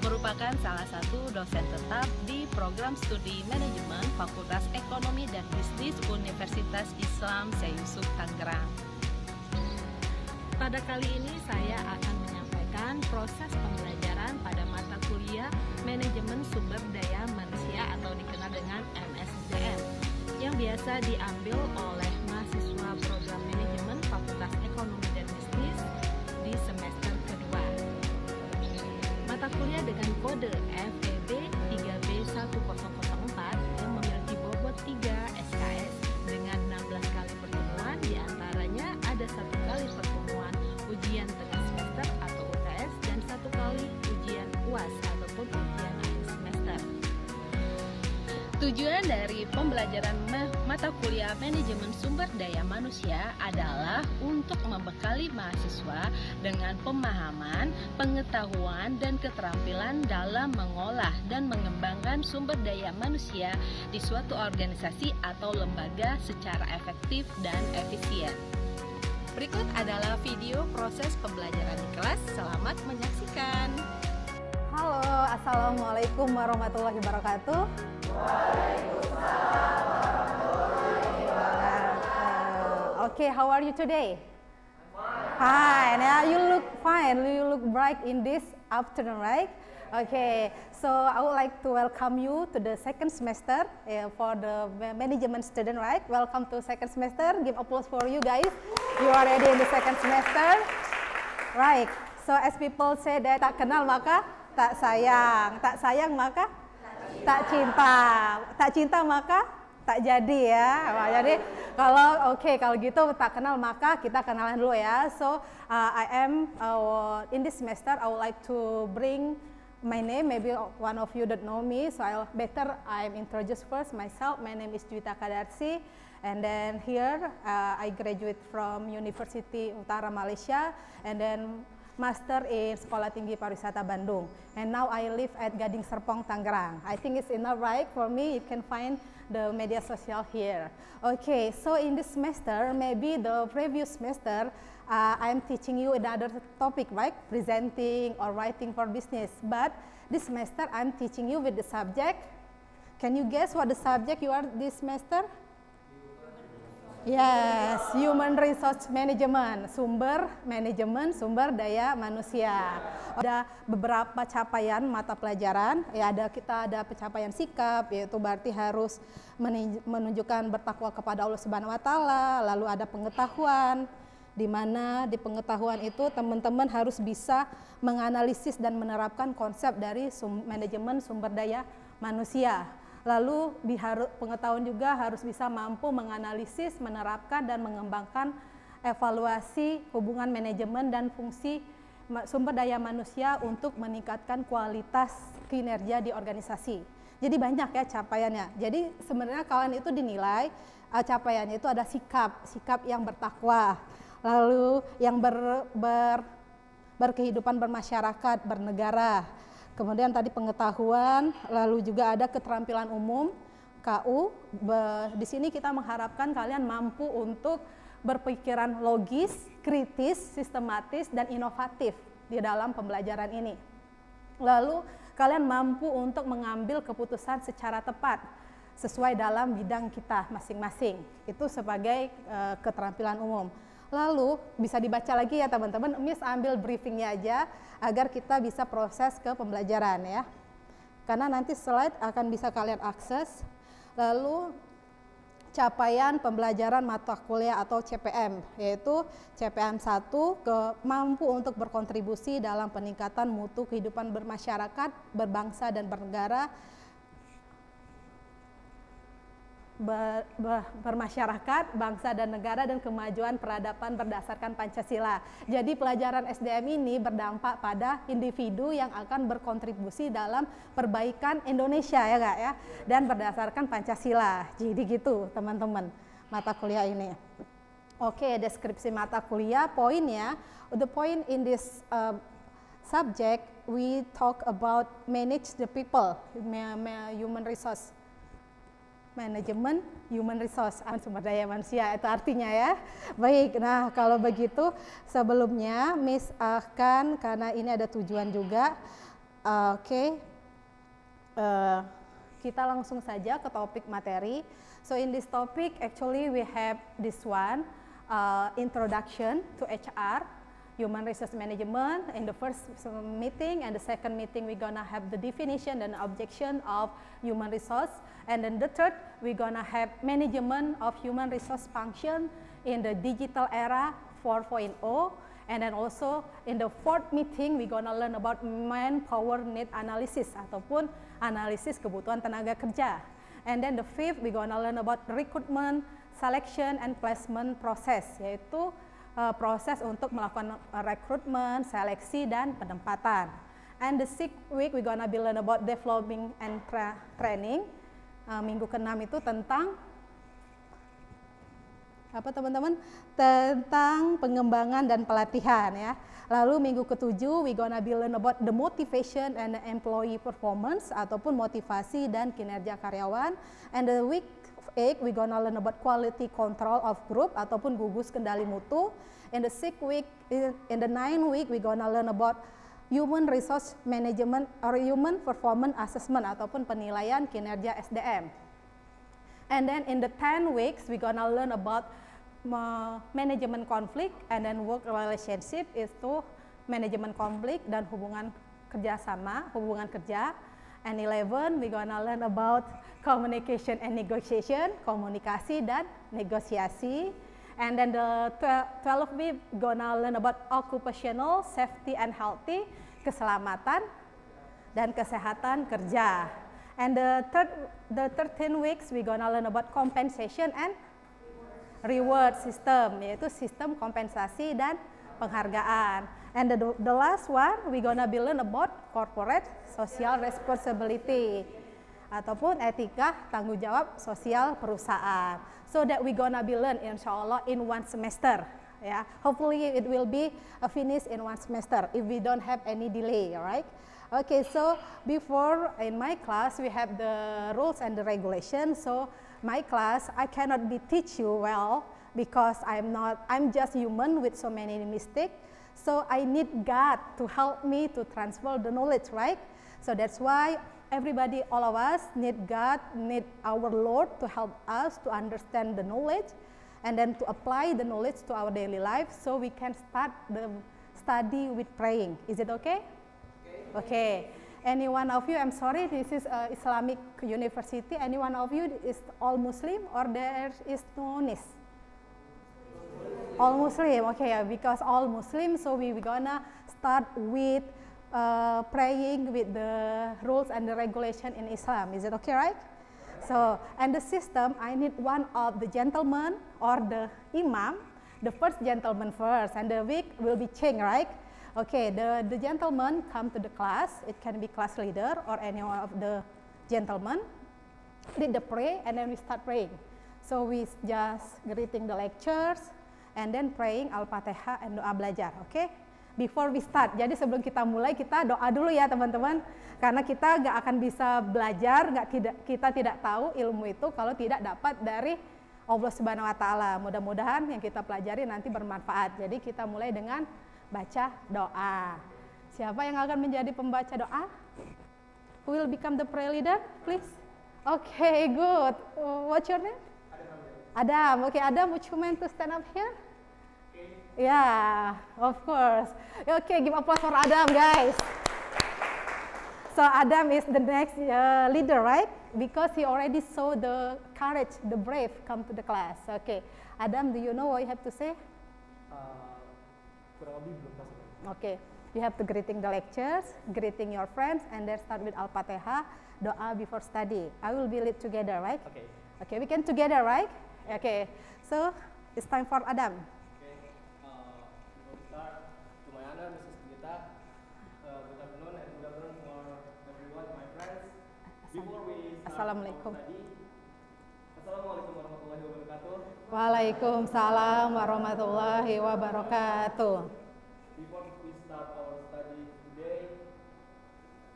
merupakan salah satu dosen tetap di program studi manajemen Fakultas Ekonomi dan Bisnis Universitas Islam Syekh Yusuf Tangerang. Pada kali ini saya akan menyampaikan proses pembelajaran pada mata kuliah Manajemen Sumber Daya Manusia atau dikenal dengan MSDM yang biasa diambil oleh mahasiswa program manajemen Fakultas Ekonomi dan Bisnis di semester kedua. Mata kuliah dengan kode FEB 3B1004 yang memiliki bobot 3 SKS dengan 16 kali pertemuan, diantaranya ada 1 kali pertemuan ujian tengah semester atau UTS dan 1 kali ujian UAS ataupun ujian akhir semester. Tujuan dari pembelajaran mata kuliah manajemen sumber daya manusia adalah untuk membekali mahasiswa dengan pemahaman, pengetahuan, dan keterampilan dalam mengolah dan mengembangkan sumber daya manusia di suatu organisasi atau lembaga secara efektif dan efisien. Berikut adalah video proses pembelajaran di kelas. Selamat menyaksikan. Halo, Assalamualaikum warahmatullahi wabarakatuh. Waalaikumsalam warahmatullahi wabarakatuh. Okay, how are you today? Fine. Yeah, you look fine. You look bright in this afternoon, right? Okay, so I would like to welcome you to the second semester for the management student, right? Welcome to second semester. Give applause for you guys. You are ready in the second semester, right? So as people say that tak kenal maka tak sayang maka tak cinta maka tak jadi ya. Nah, jadi kalau gitu tak kenal maka kita kenalan dulu ya. So I am in this semester I would like to bring my name. Maybe one of you don't know me, so I'm introduce first myself. My name is Juwita Kadarsi, and then here I graduate from University Utara Malaysia, and then Master in Sekolah Tinggi Pariwisata Bandung, and now I live at Gading Serpong, Tangerang. I think it's enough, right? For me, you can find the media social here. Okay, so in this semester, maybe the previous semester, I'm teaching you another topic, right? Presenting or writing for business. But this semester, I'm teaching you with the subject. Can you guess what the subject you are this semester? Yes, Human Resource Management, sumber daya manusia. Ada beberapa capaian mata pelajaran, ya kita ada pencapaian sikap, yaitu berarti harus menunjukkan bertakwa kepada Allah Subhanahu wa taala, lalu ada pengetahuan, di mana di pengetahuan itu teman-teman harus bisa menganalisis dan menerapkan konsep dari manajemen sumber daya manusia. Lalu pengetahuan juga harus bisa mampu menganalisis, menerapkan, dan mengembangkan evaluasi hubungan manajemen dan fungsi sumber daya manusia untuk meningkatkan kualitas kinerja di organisasi. Jadi banyak ya capaiannya. Jadi sebenarnya kalian itu dinilai capaiannya itu ada sikap yang bertakwa, lalu yang berkehidupan bermasyarakat, bernegara. Kemudian tadi pengetahuan, lalu juga ada keterampilan umum, KU. Di sini kita mengharapkan kalian mampu untuk berpikiran logis, kritis, sistematis, dan inovatif di dalam pembelajaran ini. Lalu kalian mampu untuk mengambil keputusan secara tepat, sesuai dalam bidang kita masing-masing. Itu sebagai keterampilan umum. Lalu bisa dibaca lagi ya teman-teman, Miss ambil briefingnya aja agar kita bisa proses ke pembelajaran ya. Karena nanti slide akan bisa kalian akses. Lalu capaian pembelajaran mata kuliah atau CPM, yaitu CPM 1 mampu untuk berkontribusi dalam peningkatan mutu kehidupan bermasyarakat, berbangsa dan bernegara, bermasyarakat, bangsa dan negara, dan kemajuan peradaban berdasarkan Pancasila. Jadi pelajaran SDM ini berdampak pada individu yang akan berkontribusi dalam perbaikan Indonesia ya Kak ya, dan berdasarkan Pancasila. Jadi gitu teman-teman mata kuliah ini. Oke, deskripsi mata kuliah, poinnya, the point in this subject we talk about manage the people, human resource. Manajemen human resource, sumber daya manusia, itu artinya ya. Baik, nah kalau begitu sebelumnya Miss akan, karena ini ada tujuan juga, Oke. Kita langsung saja ke topik materi. So in this topic, actually we have this one, introduction to HR, human resource management. In the first meeting and the second meeting, we're gonna have the definition and objection of human resource. And then the third, we're gonna have management of human resource function in the digital era 4.0. And then also in the fourth meeting, we're gonna learn about manpower need analysis ataupun analisis kebutuhan tenaga kerja. And then the fifth, we're gonna learn about recruitment, selection, and placement process, yaitu proses untuk melakukan rekrutmen, seleksi, dan penempatan. And the sixth week, we're gonna be learn about developing and training. Minggu ke-6 itu tentang apa teman-teman? Tentang pengembangan dan pelatihan ya. Lalu minggu ke-7 we gonna be learn about the motivation and the employee performance ataupun motivasi dan kinerja karyawan. And the week 8 we gonna learn about quality control of group ataupun gugus kendali mutu. In the 6th week, in the 9th week we gonna learn about human resource management or human performance assessment ataupun penilaian kinerja SDM. And then in the 10 weeks, we're gonna learn about management conflict and then work relationship itu manajemen konflik dan hubungan kerjasama, hubungan kerja. And 11, we're gonna learn about communication and negotiation, komunikasi dan negosiasi. And then the 12th week, we're gonna learn about occupational safety and healthy, keselamatan dan kesehatan kerja. And the 13 weeks, we're gonna learn about compensation and reward system, yaitu sistem kompensasi dan penghargaan. And the last one, we're gonna be learn about corporate social responsibility, ataupun etika tanggung jawab sosial perusahaan. So that we gonna be learn insyaallah in one semester. Yeah, hopefully it will be finished in one semester if we don't have any delay, alright? Okay, so before in my class we have the rules and the regulations. So my class I cannot be teach you well because I'm just human with so many mistakes. So I need God to help me to transfer the knowledge, right? So that's why everybody, all of us need God, need our Lord to help us to understand the knowledge and then to apply the knowledge to our daily life so we can start the study with praying. Is it okay? Okay. Any one of you, I'm sorry, this is Islamic University. Any one of you is all Muslim or there is no NIS? All Muslim, okay, because all Muslim, so we're gonna start with praying with the rules and the regulation in Islam. Is it okay, right? So, and the system, I need one of the gentlemen or the imam, the first gentleman first, and the week will be changed, right? Okay, the gentleman come to the class, it can be class leader or any one of the gentlemen, lead the pray and then we start praying. So we just greeting the lectures and then praying Al-Fatihah and doa belajar, okay? Before we start, jadi sebelum kita mulai kita doa dulu ya teman-teman, karena kita nggak akan bisa belajar, kita tidak tahu ilmu itu kalau tidak dapat dari Allah Subhanahu Wa Taala. Mudah-mudahan yang kita pelajari nanti bermanfaat. Jadi kita mulai dengan baca doa. Siapa yang akan menjadi pembaca doa? Who will become the prayer leader, please? Okay, good. What's your name? Adam. Okay, Adam, would you mind to stand up here? Yeah, of course. Okay, give applause for Adam, guys. So Adam is the next leader, right? Because he already saw the courage, the brave come to the class. Okay, Adam, do you know what you have to say? Okay, you have to greeting the lectures, greeting your friends, and then start with Al-Fatihah, doa before study. I will be lead together, right? Okay. Okay, we can together, right? Okay, so it's time for Adam. Before we start, to my honor, Mrs. Gita, good afternoon and good afternoon for everyone, my friends. Before we start Assalamualaikum. Assalamualaikum warahmatullahi wabarakatuh. Waalaikumsalam warahmatullahi wabarakatuh. Before we start our study today,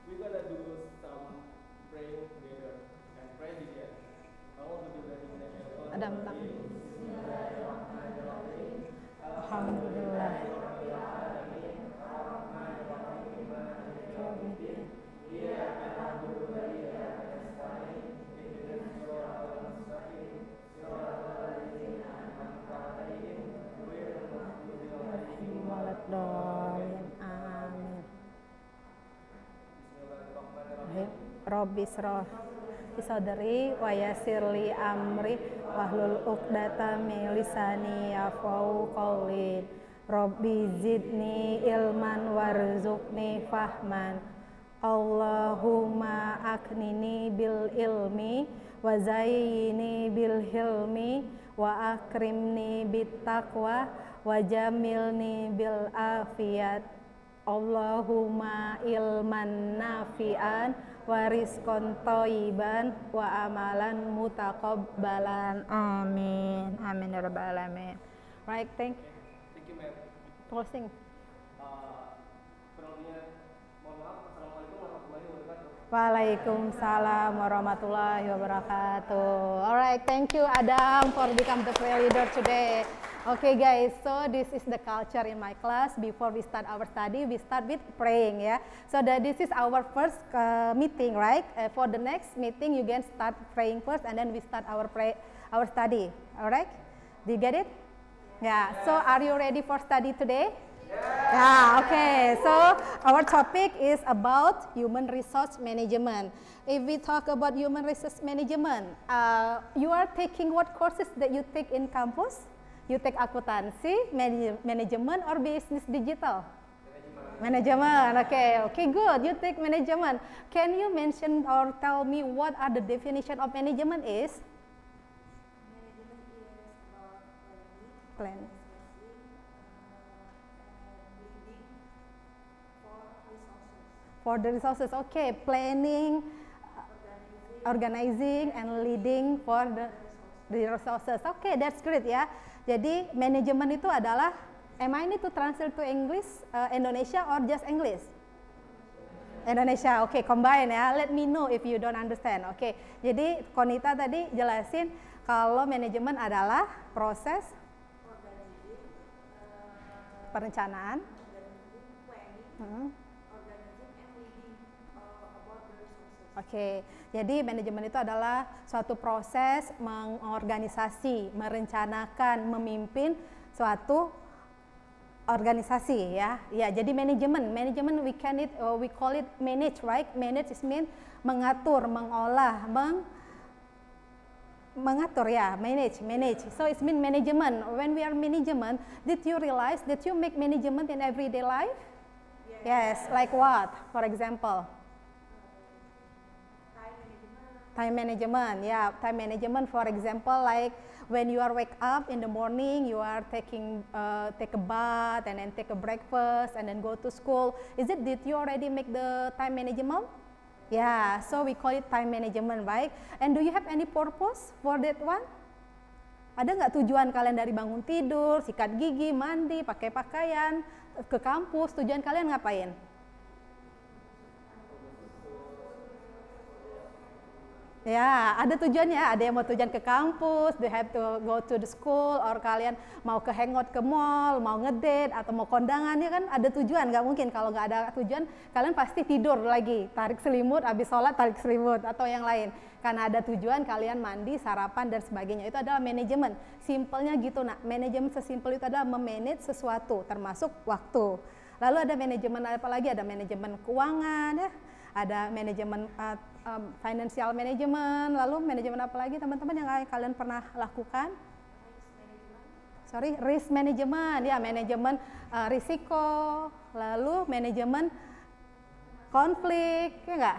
we're gonna do some praying together and pray together. Adam, Alhamdulillah. Rabbi shrah li sadri wa yassir li amri wahlul 'uqdatam min lisani yafqahu qawli. Rabbi zidni ilman warzuqni fahman. Allahumma aknini bil ilmi wa zayyini bil hilmi wa akrimni bit taqwa wa jamilni bil afiyat. Allahumma ilman nafi'an wa rizqan thayyiban wa amalan mutaqabbalan. Amin. Amin ya rabbal alamin. Right, thank you, ma'am. Closing. Waalaikumsalam warahmatullahi wabarakatuh. Alright, thank you Adam for become the prayer leader today. Okay guys, so this is the culture in my class. Before we start our study, we start with praying, yeah. So this is our first meeting, right? For the next meeting, you can start praying first, and then we start our study. Alright, do you get it? Yeah. So are you ready for study today? Yeah, okay. So our topic is about human resource management. If we talk about human resource management, you are taking what courses that you take in campus? You take akuntansi, management, or business digital? Management. Okay, okay, good. You take management. Can you mention or tell me what are the definition of management is? Management is about Plan. For the resources, okay, planning, organizing, and leading for the resources. Okay, that's great ya. Jadi manajemen itu adalah, am I need to translate to English, Indonesia or just English? Indonesia, okay, combine ya. Let me know if you don't understand. Okay, jadi Konita tadi jelasin kalau manajemen adalah proses perencanaan. Oke, jadi manajemen itu adalah suatu proses mengorganisasi, merencanakan, memimpin suatu organisasi ya. Ya, jadi manajemen we call it manage, right? Manage is mean mengatur, mengolah, mengatur ya, manage. So it's mean management. When we are management, did you realize that you make management in everyday life? Yes, like what? For example, time management, yeah, time management. For example, like when you are wake up in the morning, you are take a bath and then take a breakfast and then go to school. Did you already make the time management? Yeah, so we call it time management, right? And do you have any purpose for that one? Ada nggak tujuan kalian dari bangun tidur, sikat gigi, mandi, pakai pakaian, ke kampus, tujuan kalian ngapain? Ya, ada tujuannya. Ada yang mau tujuan ke kampus, they have to go to the school, or kalian mau ke hangout ke mall, mau ngedate, atau mau kondangan, ya kan ada tujuan. Nggak mungkin kalau nggak ada tujuan, kalian pasti tidur lagi, tarik selimut, habis sholat tarik selimut, atau yang lain. Karena ada tujuan, kalian mandi, sarapan, dan sebagainya. Itu adalah manajemen. Simpelnya gitu, nak. Manajemen sesimpel itu adalah memanage sesuatu, termasuk waktu. Lalu ada manajemen apa lagi? Ada manajemen keuangan, ya. Ada manajemen financial management, lalu manajemen apa lagi teman-teman yang kalian pernah lakukan? Risk management, ya, manajemen risiko, lalu manajemen konflik, ya enggak?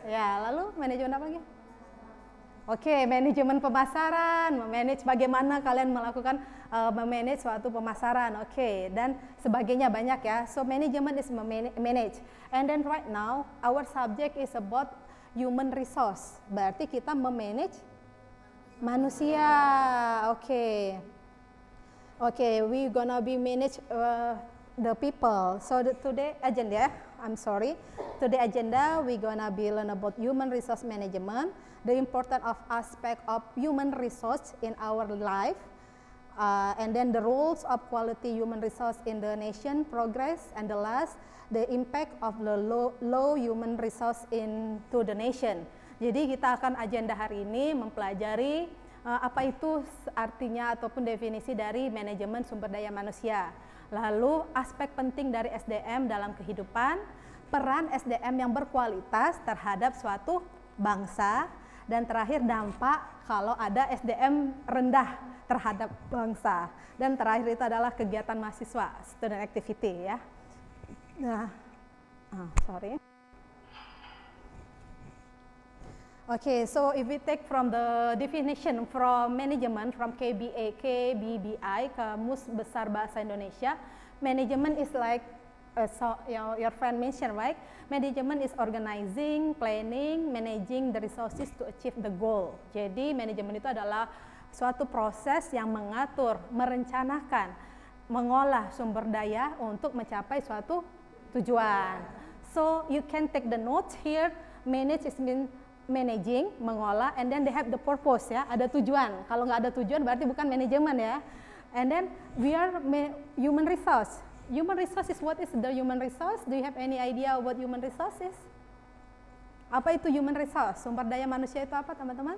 Ya, lalu manajemen apa lagi? Oke, manajemen pemasaran, memanage bagaimana kalian melakukan memanage suatu pemasaran, oke, dan sebagainya banyak ya. So management is manage. And then right now our subject is about human resource. Berarti kita memanage manusia. Oke. Oke, we gonna be manage the people. So today agenda, today agenda we gonna be learn about human resource management, the important of aspect of human resource in our life, and then the roles of quality human resource in the nation progress, and the last, the impact of the low human resource into the nation. Jadi kita akan agenda hari ini mempelajari apa itu artinya ataupun definisi dari manajemen sumber daya manusia. Lalu aspek penting dari SDM dalam kehidupan, peran SDM yang berkualitas terhadap suatu bangsa, dan terakhir dampak kalau ada SDM rendah terhadap bangsa. Dan terakhir itu adalah kegiatan mahasiswa, student activity ya. Nah, sorry. Okay, so if we take from the definition from management from KBBI, Kamus Besar Bahasa Indonesia, management is like so your friend mentioned, right? Management is organizing, planning, managing the resources to achieve the goal. Jadi manajemen itu adalah suatu proses yang mengatur, merencanakan, mengolah sumber daya untuk mencapai suatu tujuan. So you can take the notes here. Manage is mean managing, mengolah, and then they have the purpose ya, ada tujuan. Kalau nggak ada tujuan berarti bukan manajemen ya. And then we are human resource. Human resource is what is the human resource? Do you have any idea what human resource is? Apa itu human resource? Sumber daya manusia itu apa teman-teman?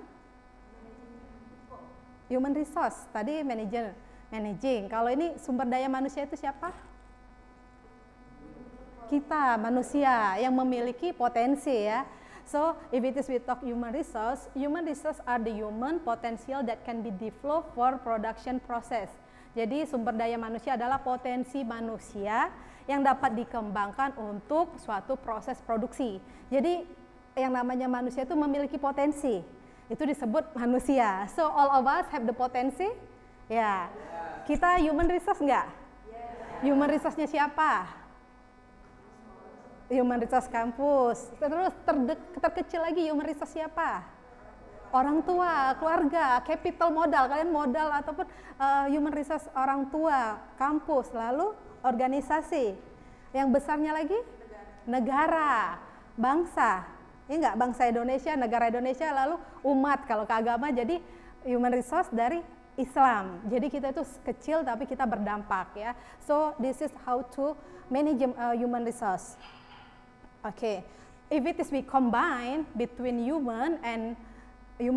Human resource, tadi manager, managing. Kalau ini sumber daya manusia itu siapa? Kita, manusia yang memiliki potensi ya. So, if it is we talk human resource are the human potential that can be developed for production process. Jadi sumber daya manusia adalah potensi manusia yang dapat dikembangkan untuk suatu proses produksi. Jadi yang namanya manusia itu memiliki potensi, itu disebut manusia. So all of us have the potensi, ya. Kita human resource enggak? Human resource-nya siapa? Human resource kampus. Terus terkecil lagi human resource siapa? Orang tua, keluarga, capital modal. Kalian modal ataupun human resource orang tua, kampus, lalu organisasi. Yang besarnya lagi? Negara, bangsa. Ini enggak bangsa Indonesia, negara Indonesia, lalu umat kalau ke agama. Jadi human resource dari Islam. Jadi kita itu kecil tapi kita berdampak ya. So this is how to manage human resource. Okay, if it is we combine between human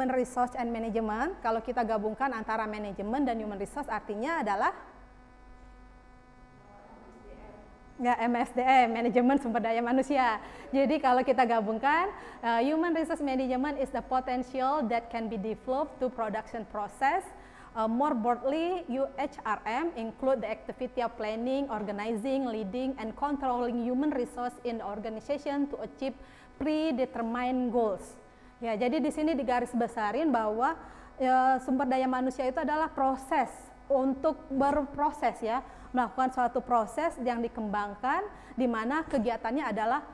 resource and management, kalau kita gabungkan antara manajemen dan human resource artinya adalah ya MSDM, manajemen sumber daya manusia. Jadi kalau kita gabungkan, human resource management is the potential that can be developed to production process. More broadly, UHRM include the activity of planning, organizing, leading, and controlling human resource in the organization to achieve predetermined goals. Ya, jadi di sini digaris besarin bahwa sumber daya manusia itu adalah proses untuk berproses ya, melakukan suatu proses yang dikembangkan di mana kegiatannya adalah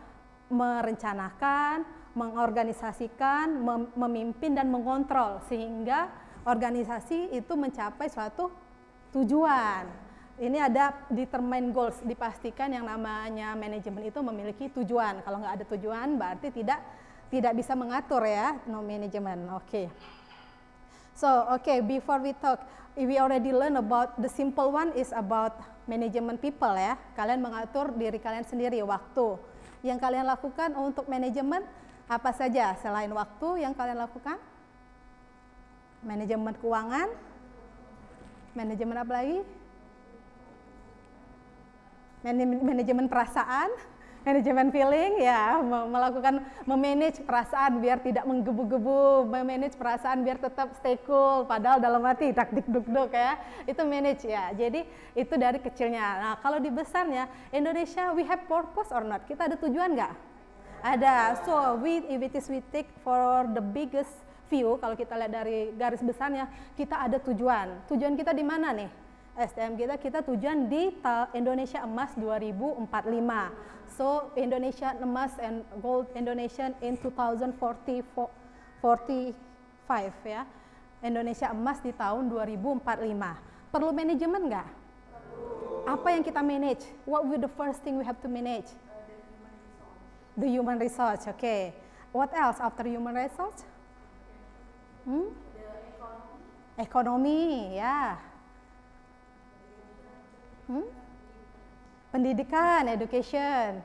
merencanakan, mengorganisasikan, memimpin dan mengontrol sehingga organisasi itu mencapai suatu tujuan. Ini ada determine goals, dipastikan yang namanya manajemen itu memiliki tujuan. Kalau nggak ada tujuan berarti tidak bisa mengatur ya, no management. Okay. So, okay, before we talk, we already learn about the simple one is about management people ya. Kalian mengatur diri kalian sendiri, waktu. Yang kalian lakukan untuk manajemen apa saja selain waktu yang kalian lakukan? Manajemen keuangan, manajemen apa lagi? Manajemen perasaan, manajemen feeling, ya, melakukan memanage perasaan biar tidak menggebu-gebu, memanage perasaan biar tetap stay cool, padahal dalam hati tak duk-duk ya, itu manage ya. Jadi itu dari kecilnya. Nah kalau di besarnya, Indonesia we have purpose or not? Kita ada tujuan nggak? Ada. So if it is we take for the biggest view, kalau kita lihat dari garis besarnya, kita ada tujuan. Tujuan kita di mana nih? SDM kita tujuan di Indonesia Emas 2045. So Indonesia Emas and Gold Indonesia in 2045 ya. Indonesia Emas di tahun 2045. Perlu manajemen nggak? Apa yang kita manage? What will the first thing we have to manage? The human resource. Okay. What else after human resource? Ekonomi, ya. Pendidikan, education.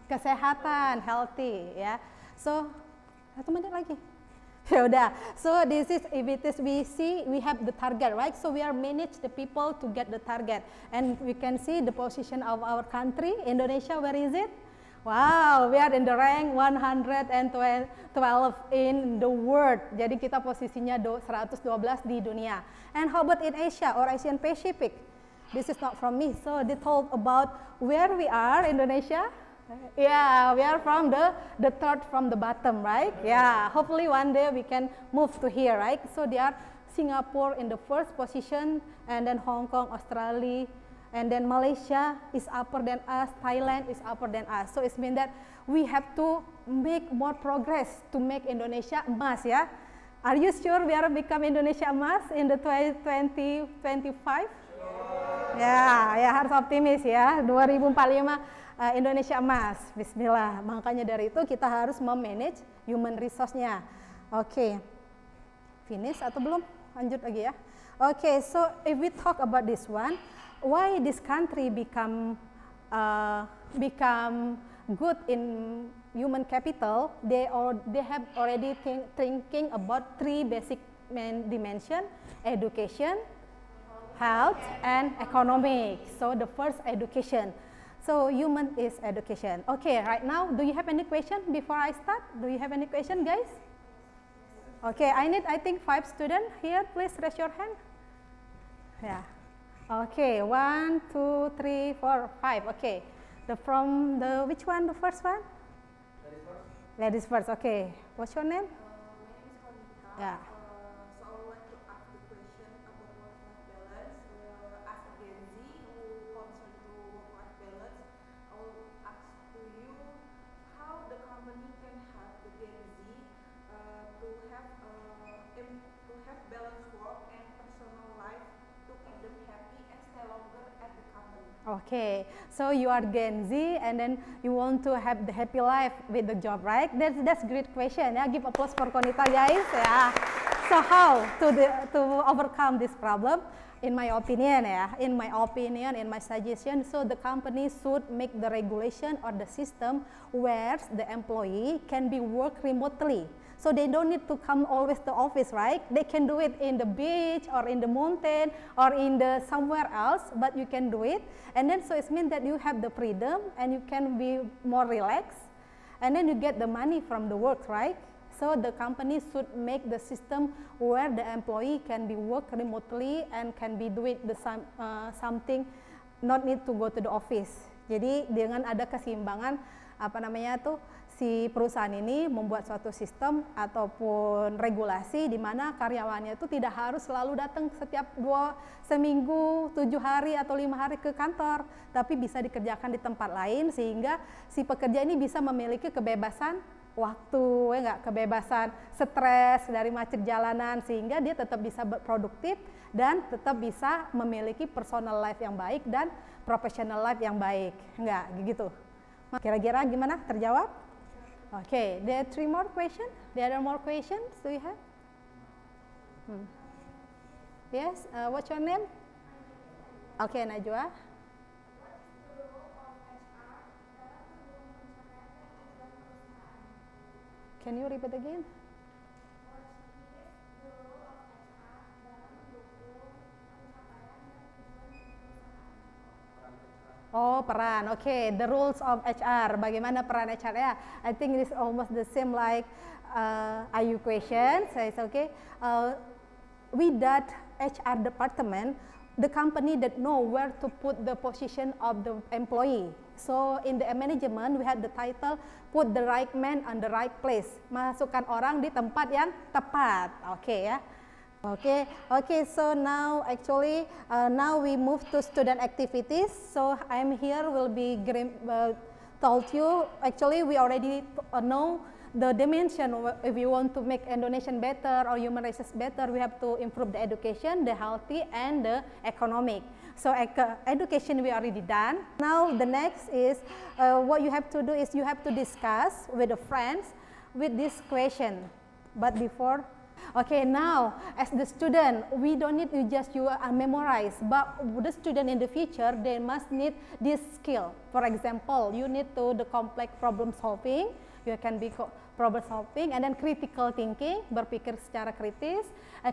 Kesehatan, healthy, ya. So, 1 menit lagi. Ya udah. So this is if it is we see we have the target, right? So we are manage the people to get the target, and we can see the position of our country, Indonesia. Where is it? Wow, we are in the rank 112 in the world. Jadi kita posisinya 112 di dunia. And how about in Asia or Asian Pacific? This is not from me. So they told about where we are, Indonesia. Yeah, we are from the third from the bottom, right? Yeah, hopefully one day we can move to here, right? So they are Singapore in the first position, and then Hong Kong, Australia, and then Malaysia is upper than us, Thailand is upper than us. So it means that we have to make more progress to make Indonesia emas, ya. Are you sure we are become Indonesia emas in the 2025? Ya, harus optimis ya. 2045 Indonesia emas. Bismillah. Makanya dari itu kita harus memanage human resource-nya. Oke. Finish atau belum? Lanjut lagi ya. Oke, so if we talk about this one, why this country become good in human capital? They have already thinking about three basic main dimension: education, health, and economic. So the first, education. So human is education. Okay, right now, do you have any question before I start? Do you have any question, guys? Okay, I think 5 students here. Please raise your hand. Yeah. Okay, 1, 2, 3, 4, 5. Okay. Which one? The first one? Ladies first. Okay. What's your name? My name is Konita. Yeah. So I would like to ask the question about work-life balance. As a Gen Z who concerned to work-life balance, I will ask to you how the company can help the Gen Z to have balanced work and personal life to keep them happy and stay longer at the company. Okay, so you are Gen Z and then you want to have the happy life with the job, right? That's great question. Yeah, give applause for Konita, guys. Yeah. So how to overcome this problem? In my opinion, in my suggestion, so the company should make the regulation or the system where the employee can be work remotely. So they don't need to come always to office, right? They can do it in the beach or in the mountain or in the somewhere else, but you can do it. And then so it means that you have the freedom and you can be more relaxed. And then you get the money from the work, right? So the company should make the system where the employee can be work remotely and can be doing something, not need to go to the office. Jadi dengan ada keseimbangan si perusahaan ini membuat suatu sistem ataupun regulasi di mana karyawannya itu tidak harus selalu datang setiap seminggu, 7 hari atau 5 hari ke kantor, tapi bisa dikerjakan di tempat lain sehingga si pekerja ini bisa memiliki kebebasan waktu, kebebasan stres dari macet jalanan sehingga dia tetap bisa produktif dan tetap bisa memiliki personal life yang baik dan professional life yang baik, gitu. Kira-kira gimana? Terjawab? Okay, there are 3 more questions. There are more questions. Do you have? Yes. What's your name? Okay, Najwa. Can you repeat again? Oh, peran. Okay, the rules of HR. Bagaimana peran HR ya? I think it is almost the same like IU question. So it's okay. With that HR department, the company that know where to put the position of the employee. So in the management, we had the title put the right man on the right place. Masukkan orang di tempat yang tepat. Okay ya. Okay, so now actually now we move to student activities. So I'm here will be told you actually we already know the dimension. If you want to make Indonesian better or human resources better, we have to improve the education, the healthy, and the economic. So education we already done. Now the next is what you have to do is you have to discuss with the friends with this question. But before. Okay, now as the student, we don't need to just memorize, but the student in the future, they must need this skill. For example, you need to the complex problem solving, you can be problem solving, and then critical thinking, berpikir secara kritis,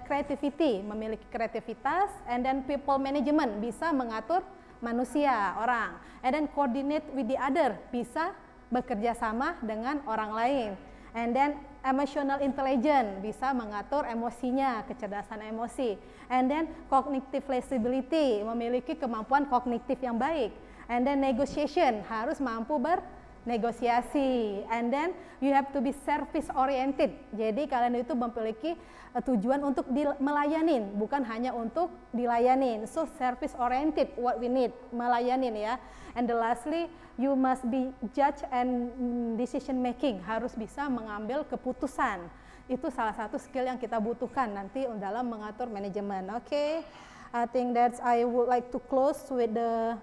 creativity, memiliki kreativitas, and then people management, bisa mengatur manusia, orang, and then coordinate with the other, bisa bekerja sama dengan orang lain. And then emotional intelligence, bisa mengatur emosinya, kecerdasan emosi. And then cognitive flexibility, memiliki kemampuan kognitif yang baik. And then negotiation, harus mampu bernegosiasi. And then you have to be service oriented. Jadi kalian itu memiliki tujuan untuk melayanin, bukan hanya untuk dilayanin. So service oriented, what we need, melayanin ya. And the lastly, you must be judge and decision making, harus bisa mengambil keputusan. Itu salah satu skill yang kita butuhkan nanti dalam mengatur manajemen. Okay, I think that I would like to close with the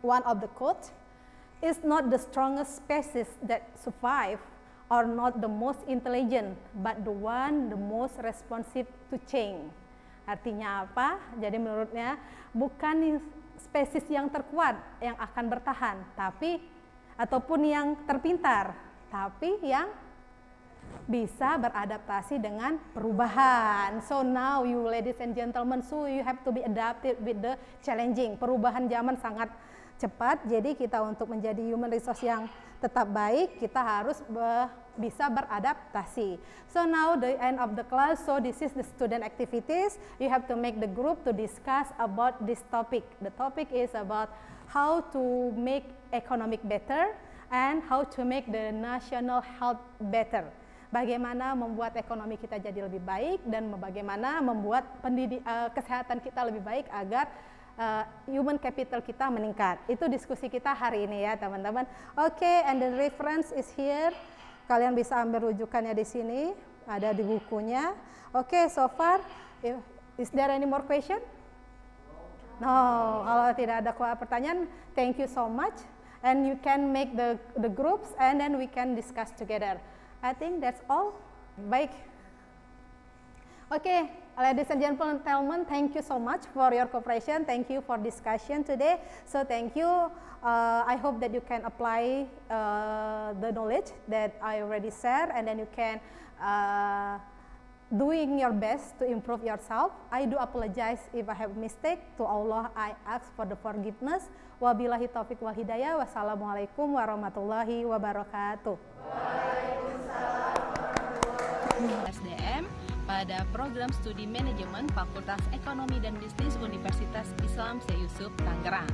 one of the quote. It's not the strongest species that survive or not the most intelligent, but the one the most responsive to change. Artinya apa? Jadi menurutnya bukan spesies yang terkuat yang akan bertahan, tapi ataupun yang terpintar, tapi yang bisa beradaptasi dengan perubahan. So now you ladies and gentlemen, so you have to be adapted with the challenging. Perubahan zaman sangat cepat, jadi kita untuk menjadi human resource yang tetap baik, kita harus bisa beradaptasi. So now the end of the class, so this is the student activities. You have to make the group to discuss about this topic. The topic is about how to make economic better and how to make the national health better. Bagaimana membuat ekonomi kita jadi lebih baik dan bagaimana membuat kesehatan kita lebih baik agar human capital kita meningkat. Itu diskusi kita hari ini ya teman-teman. Oke, and the reference is here. Kalian bisa ambil rujukannya di sini, ada di bukunya. Oke, so far, is there any more question? No, kalau tidak ada pertanyaan, thank you so much. And you can make the groups and then we can discuss together. I think that's all. Baik. Okay, ladies and gentlemen, thank you so much for your cooperation. Thank you for discussion today. So thank you. I hope that you can apply the knowledge that I already shared, and then you can doing your best to improve yourself. I do apologize if I have mistake. To Allah, I ask for the forgiveness. Wabillahi taufiq wal hidayah. Wassalamualaikum warahmatullahi wabarakatuh. SDM pada program studi manajemen Fakultas Ekonomi dan Bisnis Universitas Islam Syekh Yusuf Tangerang.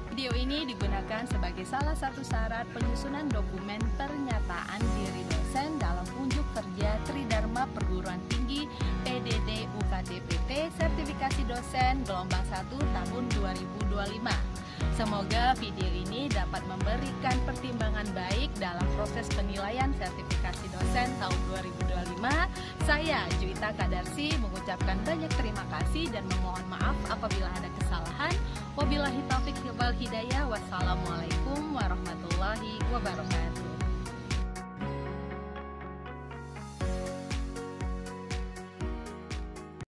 Video ini digunakan sebagai salah satu syarat penyusunan dokumen pernyataan diri dosen dalam unjuk kerja Tridharma Perguruan Tinggi PDD UKDPT Sertifikasi Dosen Gelombang 1 tahun 2025. Semoga video ini dapat memberikan pertimbangan baik dalam proses penilaian sertifikasi dosen tahun 2025. Saya Juwita Kadarsi mengucapkan banyak terima kasih dan memohon maaf apabila ada kesalahan. Wabillahi taufiq wal hidayah. Wassalamualaikum warahmatullahi wabarakatuh.